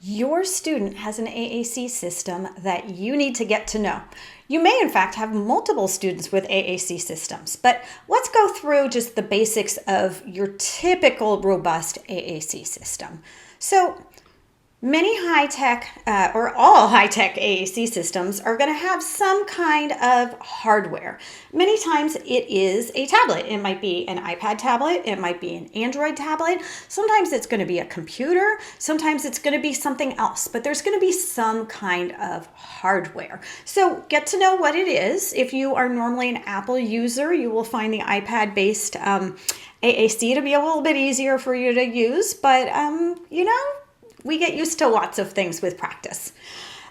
Your student has an AAC system that you need to get to know. You may, in fact, have multiple students with AAC systems, but let's go through just the basics of your typical robust AAC system. So, many high-tech, or all high-tech AAC systems are going to have some kind of hardware. Many times it is a tablet. It might be an iPad tablet. It might be an Android tablet. Sometimes it's going to be a computer. Sometimes it's going to be something else, but there's going to be some kind of hardware. So get to know what it is. If you are normally an Apple user, you will find the iPad-based AAC to be a little bit easier for you to use, but we get used to lots of things with practice.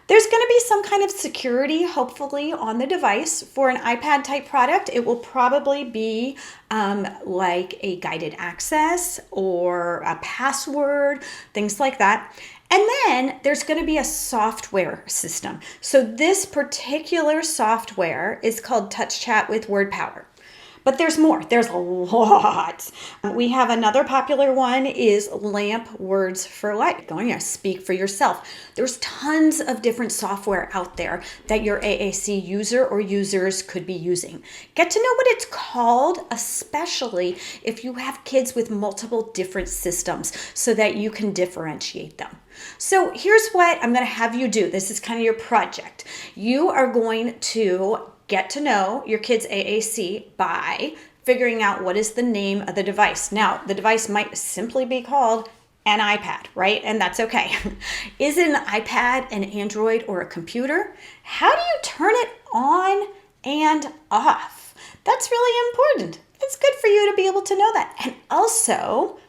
There's going to be some kind of security, hopefully, on the device. For an iPad type product, it will probably be like a guided access or a password, things like that. And then there's going to be a software system. So this particular software is called Touch Chat with Word Power. But there's more. There's a lot. We have another popular one is LAMP Words for Life. Going to speak for yourself. There's tons of different software out there that your AAC user or users could be using. Get to know what it's called, especially if you have kids with multiple different systems so that you can differentiate them. So here's what I'm going to have you do. This is kind of your project. You are going to get to know your kid's AAC by figuring out what is the name of the device. Now, the device might simply be called an iPad, right? And that's okay. Is it an iPad, an Android, or a computer? How do you turn it on and off? That's really important. It's good for you to be able to know that. And also,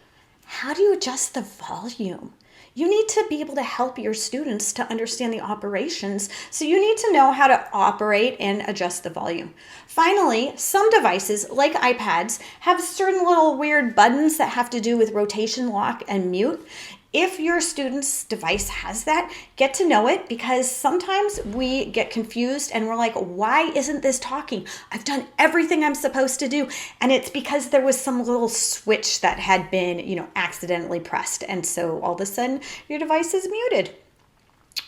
how do you adjust the volume? You need to be able to help your students to understand the operations, so you need to know how to operate and adjust the volume. Finally, some devices, like iPads, have certain little weird buttons that have to do with rotation, lock, and mute. If your student's device has that, get to know it, because sometimes we get confused and we're like, why isn't this talking? I've done everything I'm supposed to do. And it's because there was some little switch that had been, accidentally pressed. And so all of a sudden your device is muted.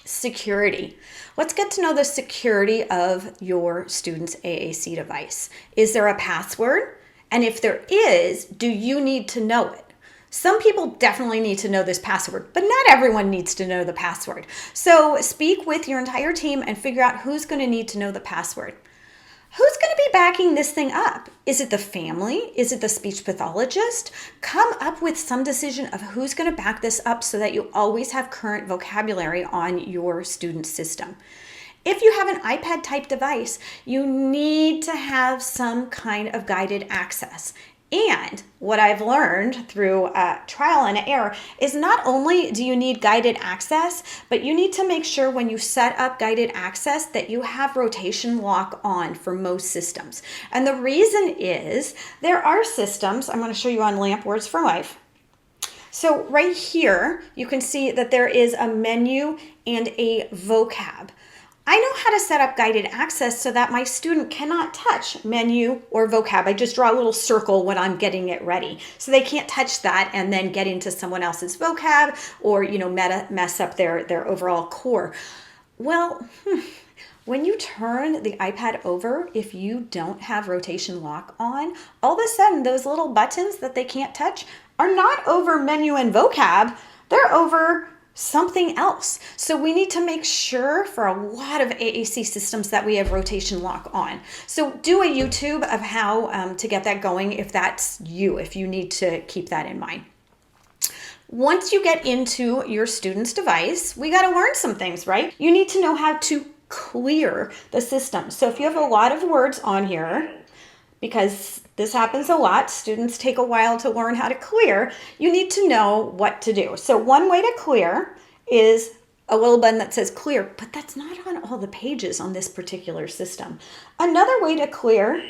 Security. Let's get to know the security of your student's AAC device. Is there a password? And if there is, do you need to know it? Some people definitely need to know this password, but not everyone needs to know the password. So speak with your entire team and figure out who's going to need to know the password. Who's going to be backing this thing up? Is it the family? Is it the speech pathologist? Come up with some decision of who's going to back this up so that you always have current vocabulary on your student system. If you have an iPad type device, you need to have some kind of guided access. And what I've learned through trial and error is not only do you need guided access, but you need to make sure when you set up guided access that you have rotation lock on for most systems. And the reason is there are systems, I'm going to show you on LAMP Words for Life. So right here, you can see that there is a menu and a vocab. I know how to set up guided access so that my student cannot touch menu or vocab. I just draw a little circle when I'm getting it ready. So they can't touch that and then get into someone else's vocab or, mess up their overall core. Well, when you turn the iPad over, if you don't have rotation lock on, all of a sudden those little buttons that they can't touch are not over menu and vocab. They're over something else. So we need to make sure for a lot of AAC systems that we have rotation lock on. So do a YouTube of how to get that going if that's you, if you need to keep that in mind. Once you get into your student's device, we got to learn some things, right? You need to know how to clear the system. So if you have a lot of words on here, because this happens a lot, students take a while to learn how to clear, you need to know what to do. So one way to clear is a little button that says clear, but that's not on all the pages on this particular system. Another way to clear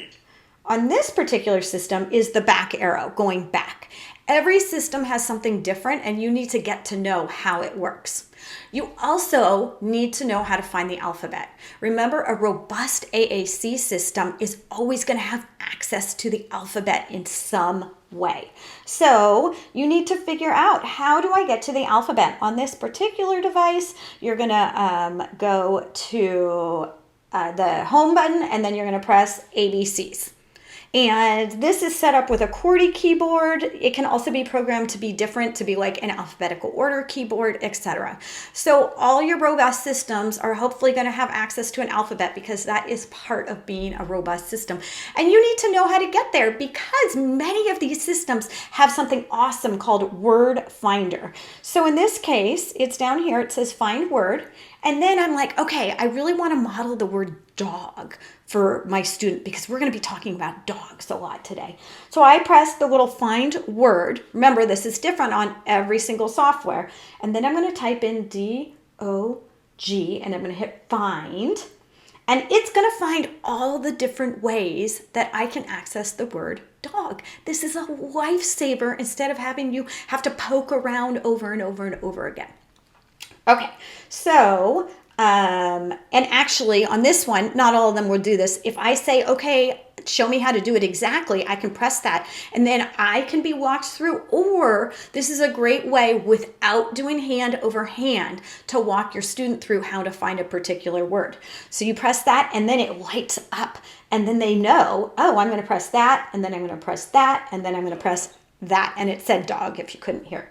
on this particular system is the back arrow, going back. Every system has something different, and you need to get to know how it works. You also need to know how to find the alphabet. Remember, a robust AAC system is always going to have access to the alphabet in some way. So you need to figure out, how do I get to the alphabet? On this particular device, you're going to go to the home button, and then you're going to press ABCs. And this is set up with a QWERTY keyboard. It can also be programmed to be different, to be like an alphabetical order keyboard, etc. So all your robust systems are hopefully going to have access to an alphabet, because that is part of being a robust system. And you need to know how to get there, because many of these systems have something awesome called Word Finder. So in this case, it's down here, it says Find Word. And then I'm like, okay, I really want to model the word dog for my student, because we're going to be talking about dogs a lot today. So I press the little Find Word. Remember, this is different on every single software. And then I'm going to type in D-O-G, and I'm going to hit Find. And it's going to find all the different ways that I can access the word dog. This is a lifesaver, instead of having you have to poke around over and over and over again. Okay, so, and actually on this one, not all of them will do this. If I say, okay, show me how to do it exactly, I can press that, and then I can be walked through. Or this is a great way, without doing hand over hand, to walk your student through how to find a particular word. So you press that, and then it lights up, and then they know, oh, I'm going to press that, and then I'm going to press that, and then I'm going to press that, and it said dog if you couldn't hear it.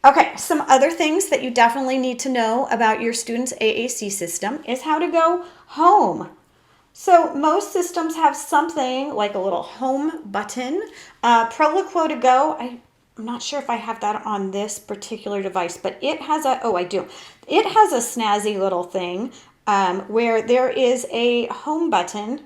Okay, some other things that you definitely need to know about your student's AAC system is how to go home. So most systems have something like a little home button. Proloquo to go, I'm not sure if I have that on this particular device, but it has I do. It has a snazzy little thing where there is a home button.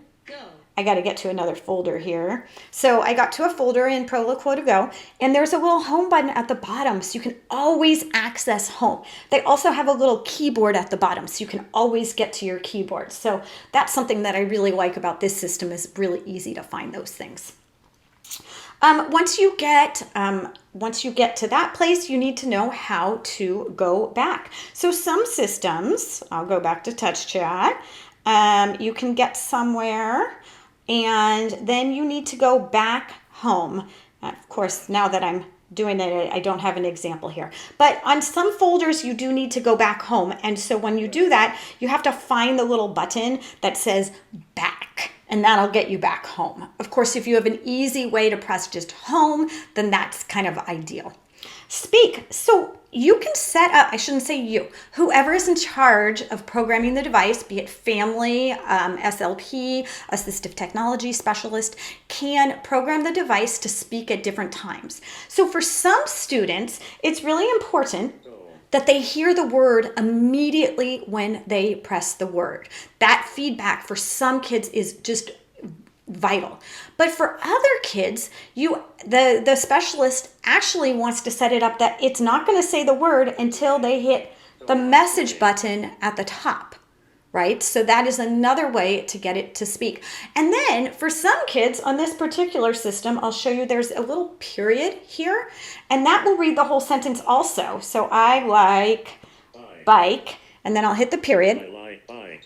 I got to get to another folder here. So I got to a folder in Proloquo to go, and there's a little home button at the bottom, so you can always access home. They also have a little keyboard at the bottom, so you can always get to your keyboard. So that's something that I really like about this system, is really easy to find those things. Once you get to that place, you need to know how to go back. So some systems, I'll go back to Touch Chat, you can get somewhere, and then you need to go back home. Of course, now that I'm doing it, I don't have an example here. But on some folders, you do need to go back home. And so when you do that, you have to find the little button that says back, and that'll get you back home. Of course, if you have an easy way to press just home, then that's kind of ideal. Speak. So you can set up, I shouldn't say you, whoever is in charge of programming the device, be it family, SLP, assistive technology specialist, can program the device to speak at different times. So for some students, it's really important that they hear the word immediately when they press the word. That feedback for some kids is just vital. But for other kids, the specialist actually wants to set it up that it's not going to say the word until they hit the message button at the top, right? So that is another way to get it to speak. And then for some kids on this particular system, I'll show you there's a little period here, and that will read the whole sentence also. So I like bike, and then I'll hit the period,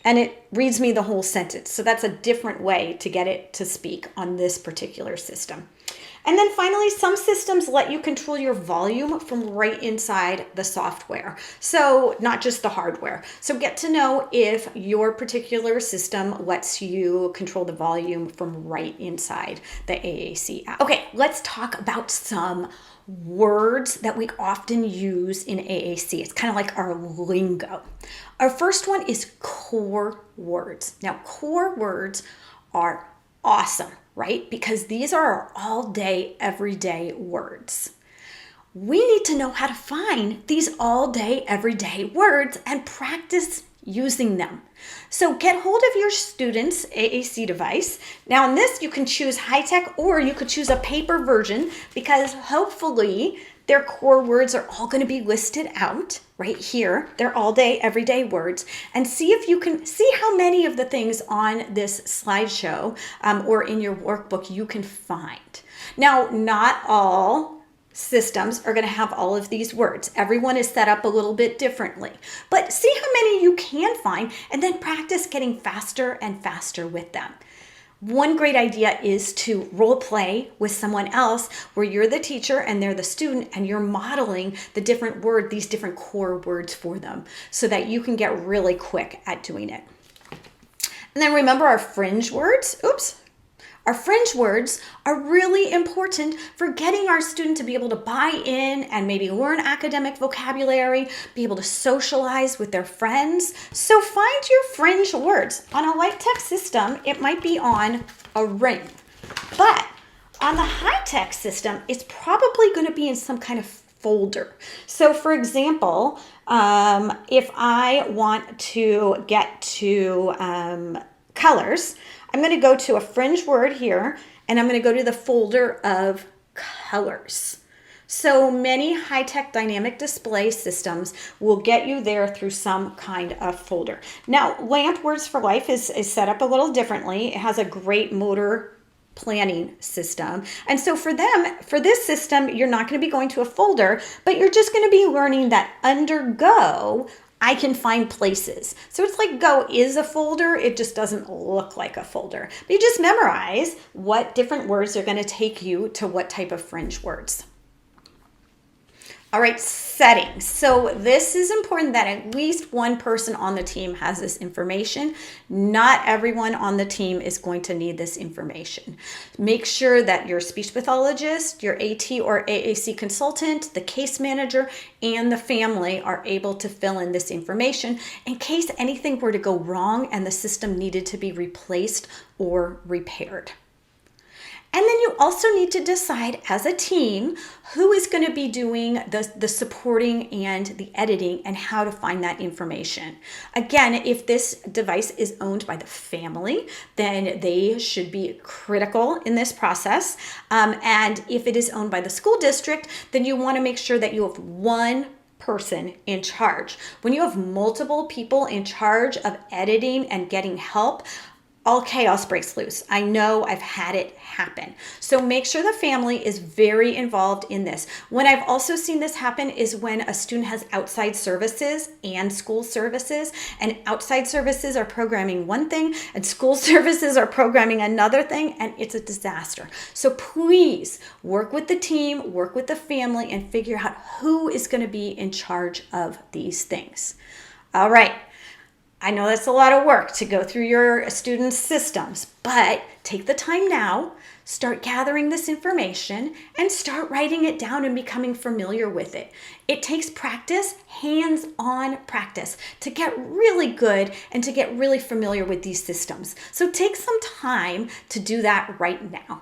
and it reads me the whole sentence. So that's a different way to get it to speak on this particular system. And then finally, some systems let you control your volume from right inside the software. So not just the hardware. So get to know if your particular system lets you control the volume from right inside the AAC app. Okay, let's talk about some words that we often use in AAC. It's kind of like our lingo. Our first one is core words. Now, core words are awesome, right? Because these are our all day, everyday words. We need to know how to find these all day, everyday words and practice using them. So get hold of your student's AAC device. Now in this, you can choose high-tech, or you could choose a paper version, because hopefully their core words are all going to be listed out right here. They're all day, everyday words. And see if you can see how many of the things on this slideshow or in your workbook you can find. Now, not all systems are going to have all of these words. Everyone is set up a little bit differently, but see how many you can find and then practice getting faster and faster with them. One great idea is to role play with someone else where you're the teacher and they're the student and you're modeling the different these different core words for them so that you can get really quick at doing it. And then remember our fringe words. Our fringe words are really important for getting our student to be able to buy in and maybe learn academic vocabulary, be able to socialize with their friends. So find your fringe words. On a light tech system, it might be on a ring. But on the high tech system, it's probably going to be in some kind of folder. So for example, if I want to get to colors, I'm going to go to a fringe word here, and I'm going to go to the folder of colors. So many high-tech dynamic display systems will get you there through some kind of folder. Now, LAMP Words for Life is set up a little differently. It has a great motor planning system. And so for this system, you're not going to be going to a folder, but you're just going to be learning that under Go, I can find places. So it's like Go is a folder, it just doesn't look like a folder. But you just memorize what different words are going to take you to what type of fringe words. All right, settings. So this is important that at least one person on the team has this information. Not everyone on the team is going to need this information. Make sure that your speech pathologist, your AT or AAC consultant, the case manager, and the family are able to fill in this information in case anything were to go wrong and the system needed to be replaced or repaired. And then you also need to decide as a team who is going to be doing the supporting and the editing and how to find that information. Again, if this device is owned by the family, then they should be critical in this process. And if it is owned by the school district, then you want to make sure that you have one person in charge. When you have multiple people in charge of editing and getting help, all chaos breaks loose. I know, I've had it happen. So make sure the family is very involved in this. When I've also seen this happen is when a student has outside services and school services, and outside services are programming one thing and school services are programming another thing, and it's a disaster. So please work with the team, work with the family, and figure out who is going to be in charge of these things. All right. I know that's a lot of work to go through your students' systems, but take the time now, start gathering this information, and start writing it down and becoming familiar with it. It takes practice, hands-on practice, to get really good and to get really familiar with these systems. So take some time to do that right now.